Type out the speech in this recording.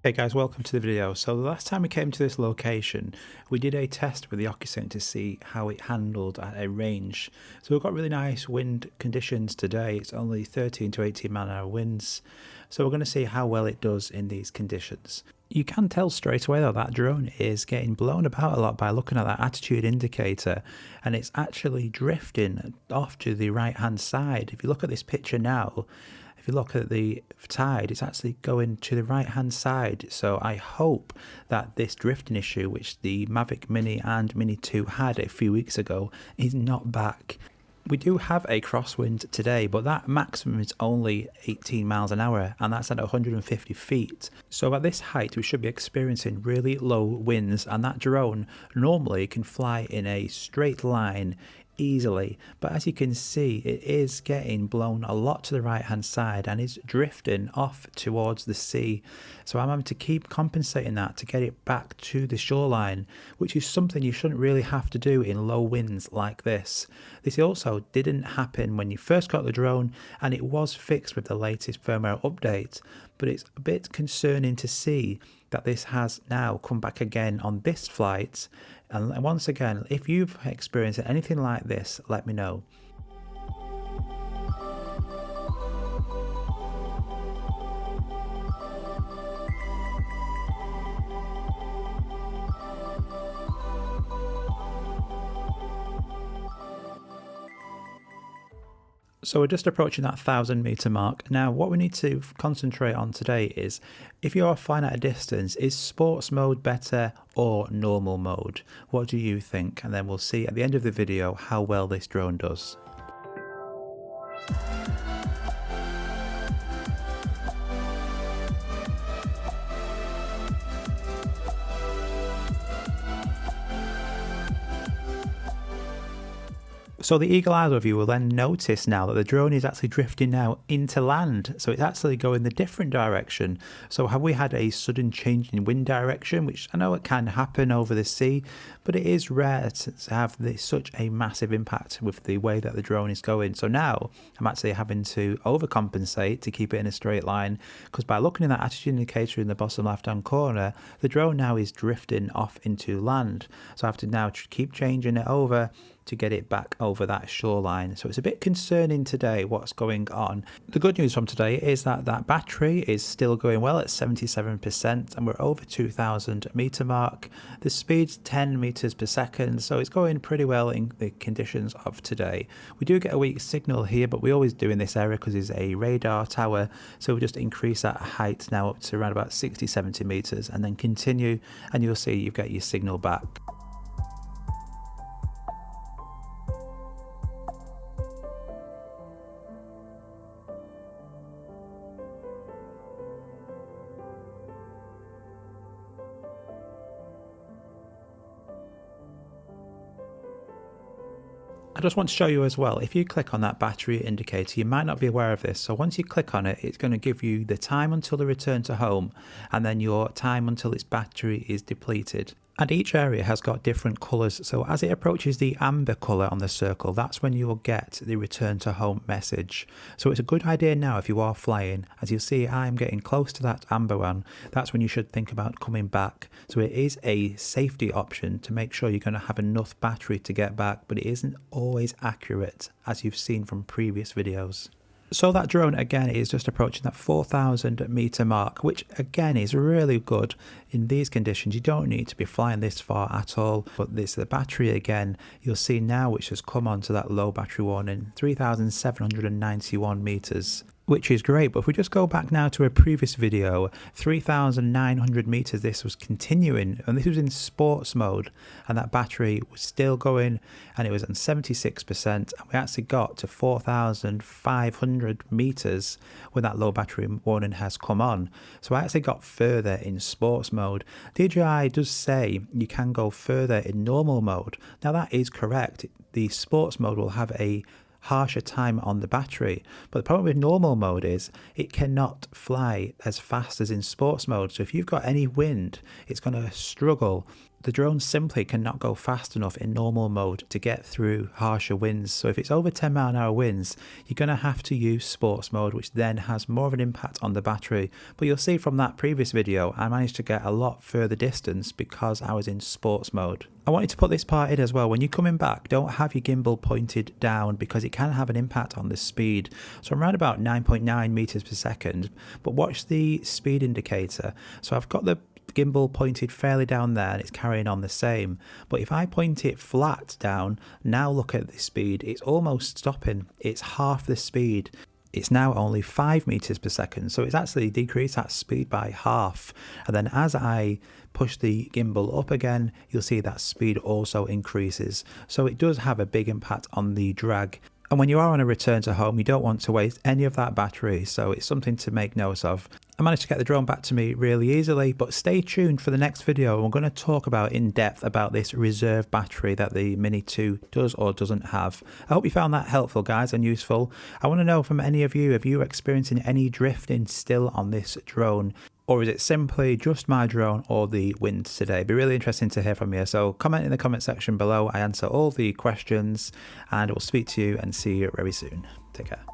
Hey guys, welcome to the video. So the last time we came to this location, we did a test with the Ocusync to see how it handled at a range. So we've got really nice wind conditions today. It's only 13 to 18 mile an hour winds. So we're going to see how well it does in these conditions. You can tell straight away that drone is getting blown about a lot by looking at that attitude indicator, and it's actually drifting off to the right hand side. If you look at this picture now, if you look at the tide, it's actually going to the right hand side. So I hope that this drifting issue, which the Mavic Mini and Mini 2 had a few weeks ago, is not back. We do have a crosswind today, but that maximum is only 18 miles an hour, and that's at 150 feet. So at this height, we should be experiencing really low winds, and that drone normally can fly in a straight line easily, but as you can see, it is getting blown a lot to the right hand side and is drifting off towards the sea. So I'm having to keep compensating that to get it back to the shoreline, which is something you shouldn't really have to do in low winds like this. This also didn't happen when you first got the drone, and it was fixed with the latest firmware update, but it's a bit concerning to see that this has now come back again on this flight. And once again, if you've experienced anything like this, let me know. So we're just approaching that 1,000-meter mark. Now, what we need to concentrate on today is, if you are flying at a distance, is sports mode better or normal mode? What do you think? And then we'll see at the end of the video how well this drone does. So the eagle eye of you will then notice now that the drone is actually drifting now into land. So it's actually going the different direction. So have we had a sudden change in wind direction, which I know it can happen over the sea, but it is rare to have such a massive impact with the way that the drone is going. So now I'm actually having to overcompensate to keep it in a straight line, because by looking at that attitude indicator in the bottom left hand corner, the drone now is drifting off into land. So I have to now keep changing it over to get it back over that shoreline. So it's a bit concerning today what's going on. The good news from today is that that battery is still going well at 77%, and we're over 2,000 meter mark. The speed's 10 meters per second, so it's going pretty well in the conditions of today. We do get a weak signal here, but we always do in this area because it's a radar tower, so we just increase that height now up to around about 60-70 meters and then continue, and you'll see you get your signal back. I just want to show you as well, if you click on that battery indicator, you might not be aware of this. So once you click on it, it's going to give you the time until the return to home, and then your time until its battery is depleted. And each area has got different colours, so as it approaches the amber colour on the circle, that's when you will get the return to home message. So it's a good idea now if you are flying. As you'll see, I'm getting close to that amber one. That's when you should think about coming back. So it is a safety option to make sure you're going to have enough battery to get back, but it isn't always accurate, as you've seen from previous videos. So that drone again is just approaching that 4,000 meter mark, which again is really good in these conditions. You don't need to be flying this far at all, but this the battery again, you'll see now, which has come onto that low battery warning, 3,791 meters. Which is great, but if we just go back now to a previous video, 3,900 meters, this was continuing, and this was in sports mode, and that battery was still going, and it was on 76%, and we actually got to 4,500 meters when that low battery warning has come on. So I actually got further in sports mode. DJI does say you can go further in normal mode. Now that is correct. The sports mode will have a harsher time on the battery, but the problem with normal mode is it cannot fly as fast as in sports mode. So if you've got any wind, it's going to struggle The drone simply cannot go fast enough in normal mode to get through harsher winds. So if it's over 10 mph winds, you're going to have to use sports mode, which then has more of an impact on the battery. But you'll see from that previous video, I managed to get a lot further distance because I was in sports mode. I wanted to put this part in as well. When you're coming back, don't have your gimbal pointed down because it can have an impact on the speed. So I'm around about 9.9 meters per second, but watch the speed indicator. So I've got the gimbal pointed fairly down there and it's carrying on the same, but if I point it flat down, now look at the speed, it's almost stopping. It's half the speed. It's now only 5 meters per second, so it's actually decreased that speed by half. And then as I push the gimbal up again, you'll see that speed also increases. So it does have a big impact on the drag. And when you are on a return to home, you don't want to waste any of that battery, so it's something to make note of. I managed to get the drone back to me really easily, but stay tuned for the next video. We're going to talk about in depth about this reserve battery that the Mini 2 does or doesn't have. I hope you found that helpful, guys, and useful. I want to know from any of you, are you experiencing any drifting still on this drone? Or is it simply just my drone or the wind today? It'd be really interesting to hear from you. So comment in the comment section below. I answer all the questions and we'll speak to you and see you very soon. Take care.